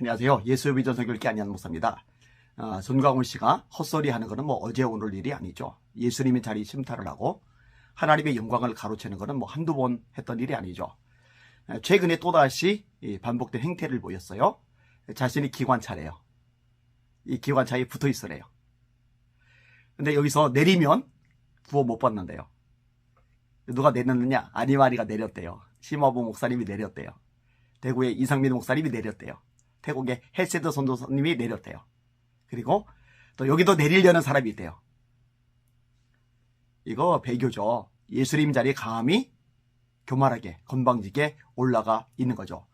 안녕하세요. 예수의 비전 설교를 안녕한 목사입니다. 전광훈 씨가 헛소리 하는 것은 어제 오늘 일이 아니죠. 예수님의 자리 침탈을 하고 하나님의 영광을 가로채는 것은 한두 번 했던 일이 아니죠. 최근에 또다시 반복된 행태를 보였어요. 자신이 기관차래요. 이 기관차에 붙어 있으래요. 근데 여기서 내리면 구원 못 받는데요. 누가 내렸느냐? 아니마리가 내렸대요. 심화보 목사님이 내렸대요. 대구의 이상민 목사님이 내렸대요. 태국의 헬세드 선도사님이 내렸대요. 그리고 또 여기도 내리려는 사람이 있대요. 이거 배교죠. 예수님 자리에 감히 교만하게 건방지게 올라가 있는 거죠.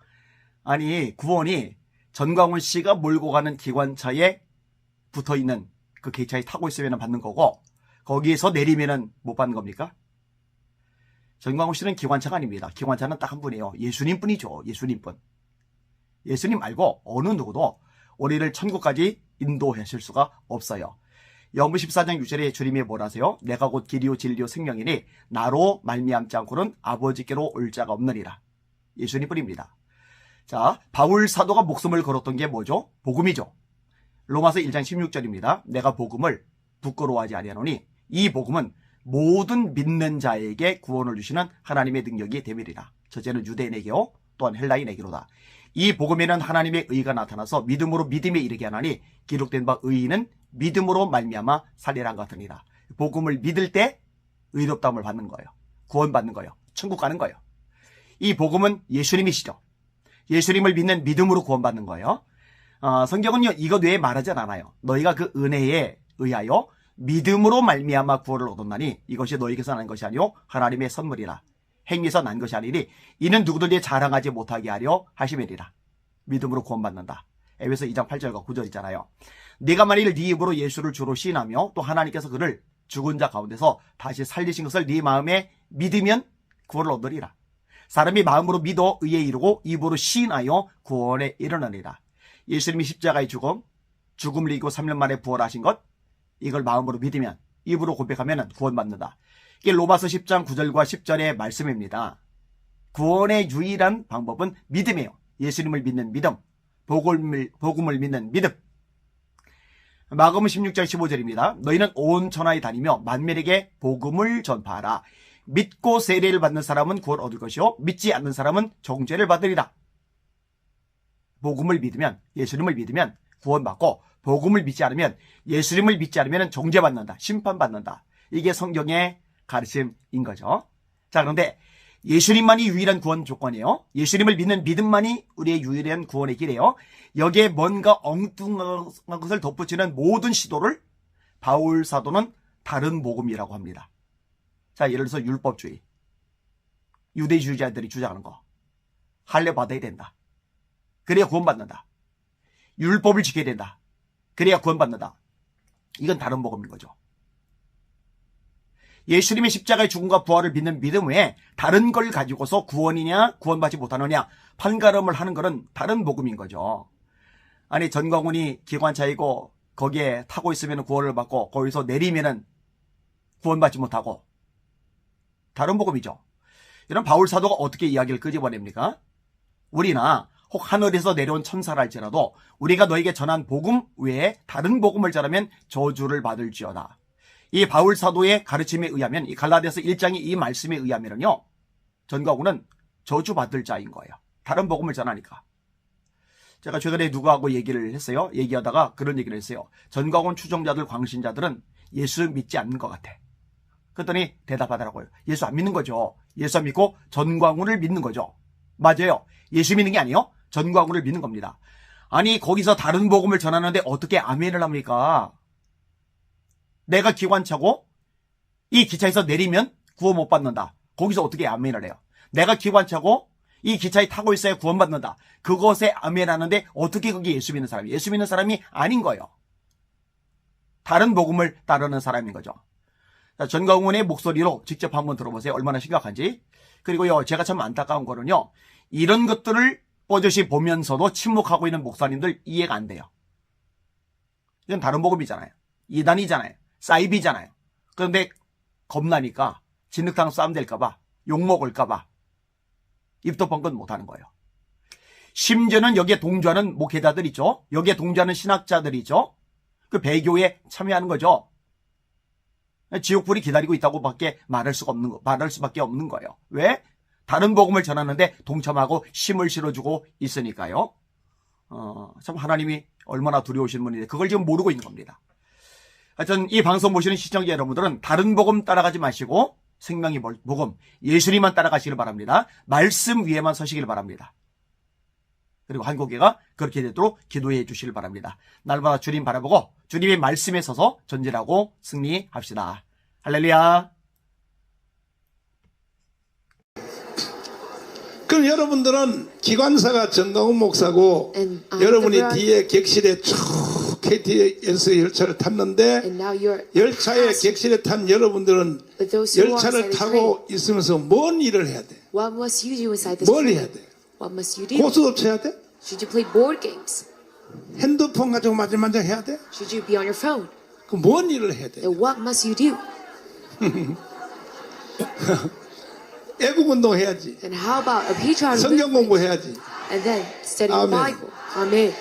아니, 구원이 전광훈 씨가 몰고 가는 기관차에 붙어있는 그 기차에 타고 있으면 받는 거고, 거기에서 내리면 못 받는 겁니까? 전광훈 씨는 기관차가 아닙니다. 기관차는 딱 한 분이에요. 예수님 뿐이죠. 예수님 뿐. 예수님 말고 어느 누구도 우리를 천국까지 인도하실 수가 없어요. 요한복음 14장 6절에 주님이 뭐라 하세요? 내가 곧 길이요 진리요 생명이니 나로 말미암지 않고는 아버지께로 올 자가 없느니라. 예수님 뿐입니다. 자, 바울 사도가 목숨을 걸었던 게 뭐죠? 복음이죠. 로마서 1장 16절입니다. 내가 복음을 부끄러워하지 아니하노니 이 복음은 모든 믿는 자에게 구원을 주시는 하나님의 능력이 됨이리라. 첫째는 유대인에게요, 또한 헬라인에게로다. 이 복음에는 하나님의 의가 나타나서 믿음으로 믿음에 이르게 하나니 기록된 바 의인은 믿음으로 말미암아 살리라 같으니라. 복음을 믿을 때 의롭다함을 받는 거예요. 구원받는 거예요. 천국 가는 거예요. 이 복음은 예수님이시죠. 예수님을 믿는 믿음으로 구원받는 거예요. 성경은요, 이것 외에 말하지 않아요. 너희가 그 은혜에 의하여 믿음으로 말미암아 구원을 얻었나니 이것이 너희에게서 난 것이 아니요 하나님의 선물이라. 행위에서 난 것이 아니니 이는 누구든지 자랑하지 못하게 하려 하심이니라. 믿음으로 구원받는다. 에베소 2장 8절과 9절 있잖아요. 네가 만일 네 입으로 예수를 주로 시인하며 또 하나님께서 그를 죽은 자 가운데서 다시 살리신 것을 네 마음에 믿으면 구원을 얻으리라. 사람이 마음으로 믿어 의에 이르고 입으로 시인하여 구원에 이르느니라. 예수님이 십자가의 죽음을 이기고 3년 만에 부활하신 것, 이걸 마음으로 믿으면, 입으로 고백하면 구원받는다. 이게 로마서 10장 9절과 10절의 말씀입니다. 구원의 유일한 방법은 믿음이에요. 예수님을 믿는 믿음, 복음을 믿는 믿음. 마가복음 16장 15절입니다. 너희는 온 천하에 다니며 만민에게 복음을 전파하라. 믿고 세례를 받는 사람은 구원 얻을 것이요 믿지 않는 사람은 정죄를 받으리라. 복음을 믿으면, 예수님을 믿으면 구원받고, 복음을 믿지 않으면, 예수님을 믿지 않으면 정죄받는다, 심판받는다. 이게 성경의 가르침인 거죠. 자, 그런데 예수님만이 유일한 구원 조건이에요. 예수님을 믿는 믿음만이 우리의 유일한 구원의 길이에요. 여기에 뭔가 엉뚱한 것을 덧붙이는 모든 시도를 바울 사도는 다른 복음이라고 합니다. 자, 예를 들어서 율법주의, 유대주의자들이 주장하는 거, 할례 받아야 된다, 그래야 구원받는다, 율법을 지켜야 된다, 그래야 구원받는다. 이건 다른 복음인 거죠. 예수님의 십자가의 죽음과 부활을 믿는 믿음 외에 다른 걸 가지고서 구원이냐 구원받지 못하느냐 판가름을 하는 것은 다른 복음인 거죠. 아니, 전광훈이 기관차이고 거기에 타고 있으면 구원을 받고 거기서 내리면 구원받지 못하고, 다른 복음이죠. 이런 바울 사도가 어떻게 이야기를 끄집어냅니까? 우리나 혹 하늘에서 내려온 천사라 할지라도 우리가 너에게 전한 복음 외에 다른 복음을 전하면 저주를 받을지어다. 이 바울 사도의 가르침에 의하면, 이 갈라디아서 1장의 이 말씀에 의하면요, 전광훈은 저주받을 자인 거예요. 다른 복음을 전하니까. 제가 최근에 누구하고 얘기를 했어요. 얘기하다가 그런 얘기를 했어요. 전광훈 추종자들, 광신자들은 예수 믿지 않는 것 같아. 그랬더니 대답하더라고요. 예수 안 믿는 거죠. 예수 안 믿고 전광훈을 믿는 거죠. 맞아요. 예수 믿는 게 아니에요. 전광훈을 믿는 겁니다. 아니, 거기서 다른 복음을 전하는데 어떻게 아멘을 합니까? 내가 기관차고 이 기차에서 내리면 구원 못 받는다. 거기서 어떻게 아멘을 해요? 내가 기관차고 이 기차에 타고 있어야 구원받는다. 그것에 아멘하는데 어떻게 그게 예수 믿는 사람이? 예수 믿는 사람이 아닌 거예요. 다른 복음을 따르는 사람인 거죠. 전광훈의 목소리로 직접 한번 들어보세요. 얼마나 심각한지. 그리고요, 제가 참 안타까운 거는요, 이런 것들을 뽀젓이 보면서도 침묵하고 있는 목사님들 이해가 안 돼요. 이건 다른 복음이잖아요. 이단이잖아요. 사이비잖아요. 그런데 겁나니까 진흙탕 싸움 될까봐, 욕먹을까봐 입도 뻥끗 못하는 거예요. 심지어는 여기에 동조하는 목회자들이죠. 여기에 동조하는 신학자들이죠. 그 배교에 참여하는 거죠. 지옥불이 기다리고 있다고 밖에 말할 수밖에 없는 거예요. 왜? 다른 복음을 전하는데 동참하고 힘을 실어주고 있으니까요. 참 하나님이 얼마나 두려우신 분인데 그걸 지금 모르고 있는 겁니다. 하여튼 이 방송 보시는 시청자 여러분들은 다른 복음 따라가지 마시고 생명의 복음 예수님만 따라가시길 바랍니다. 말씀 위에만 서시길 바랍니다. 그리고 한국교회가 그렇게 되도록 기도해 주시길 바랍니다. 날마다 주님 바라보고 주님의 말씀에 서서 전진하고 승리합시다. 할렐루야. 그럼 여러분들은 기관사가 정강훈 목사고 여러분이 뒤에 객실에 쭉 KTX 열차를 탔는데 열차에 객실에 탄 여러분들은 열차를 타고 있으면서 뭔 일을 해야 돼? 뭘 해야 돼? 고스톱 쳐야 돼? Should you play board games? 핸드폰 가지고 만져만져 해야 돼? Should you be on your phone? 그럼 뭔 일을 해야 돼? Then what must you do? 애국운동 해야지. And how about a patriotic 성경 movement? 공부해야지. And then study the Amen. Bible. Amen.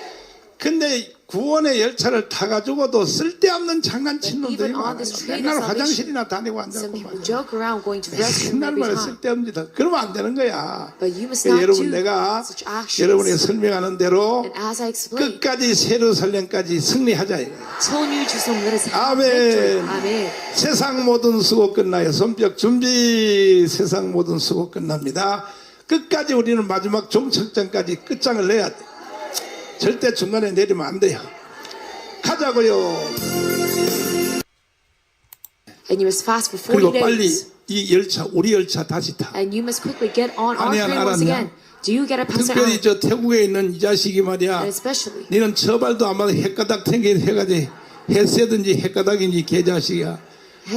근데 구원의 열차를 타가지고도 쓸데없는 장난친 But 놈들이 even on 많아요. this train 맨날 of 화장실이나 다니고 Some 앉았고 people 말이야. joke around going to the restroom 맨날 every 말해 time. 쓸데없는 짓. 그러면 안 되는 거야. But you must 그러니까 not 여러분 do 내가 such actions. 여러분이 설명하는 대로 And as I explained, 끝까지 세루살렘까지 승리하자 이거야. till New Jerusalem, let us have 아멘. victory. Amen. 세상 모든 수고 끝나요. 손뼉 준비. 세상 모든 수고 끝납니다. 끝까지 우리는 마지막 종착점까지 끝장을 내야 돼. 절대 중간에 내리면 안 돼요. 가자고요. And you must fast for 40 그리고 빨리 days. 이 열차 우리 열차 다시 타. And you must quickly get on our 아니야, train once 알았냐? again. Do you get a pastor 특별히 out? 저 태국에 있는 이 자식이 말이야. And especially, 니는 처발도 아마 헷가닥 탱게 해가지 햇새든지 헷가닥인지 개자식이야.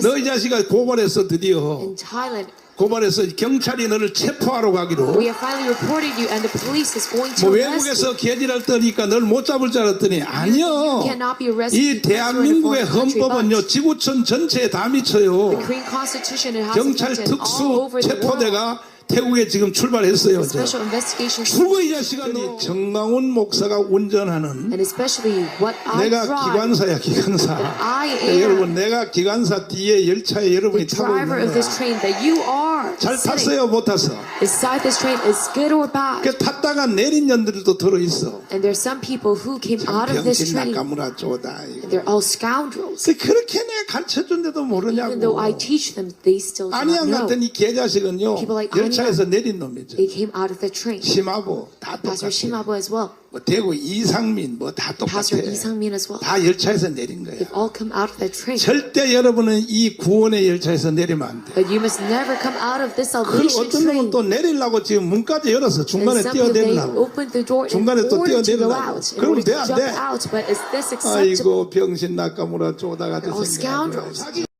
너 이 자식아 고발했어 드디어. in Thailand, 고발해서 경찰이 너를 체포하러 가기로. we have finally reported you and the police is going to 뭐 arrest you. 외국에서 개지랄 떠니까 널 못 잡을 줄 알았더니 아니요. cannot be arrested 이 because you're in a 대한민국의 foreign country, 헌법은요 but 지구촌 전체에 다 미쳐요. the Korean Constitution it has 경찰 affected all 특수 over the world. 체포대가 태국에 지금 출발했어요. 이제. Special investigation 죽어 이 자식아. 너 정강훈 목사가 운전하는 and especially what I 내가 drive. 기관사야 기관사. I am 여러분 내가 기관사 뒤에 열차에 the 여러분이 타고 driver 있는 of this 거야. train that you are 잘 sitting 탔어요 못 탔어? inside this train is good or bad. 그 탔다가 내린 년들도 들어있어. And there's some people who came out of this 병신 train 나까무라 쪼다. and they're all scoundrels. 그렇게 내가 가르쳐준데도 Even though I 모르냐고. teach them, they still do 아니야 not know. 같은 이 개자식은요 People like 열차에서 내린 놈이죠. They came out of the train. 심하고 다 Pastor 똑같아. Shimabo as well. 뭐 대구 이상민 뭐 다 똑같아. Pastor Lee Sang-min as well. 다 열차에서 내린 거야. They've all come out of that train. 절대 여러분은 이 구원의 열차에서 내리면 안 돼. But you must never come out of this 그 salvation 어떤 놈은 train. 또 내리려고 지금 문까지 열어서 And 중간에 some people, they 뛰어내리려고. opened the door in 중간에 또 order to go 뛰어내리려고. out, in 그러면 order 돼, to 안 jump 돼? out. But is this acceptable? 아이고 병신 나까무라 쪼다같이 They're all 생겨가지고. scoundrels. 자기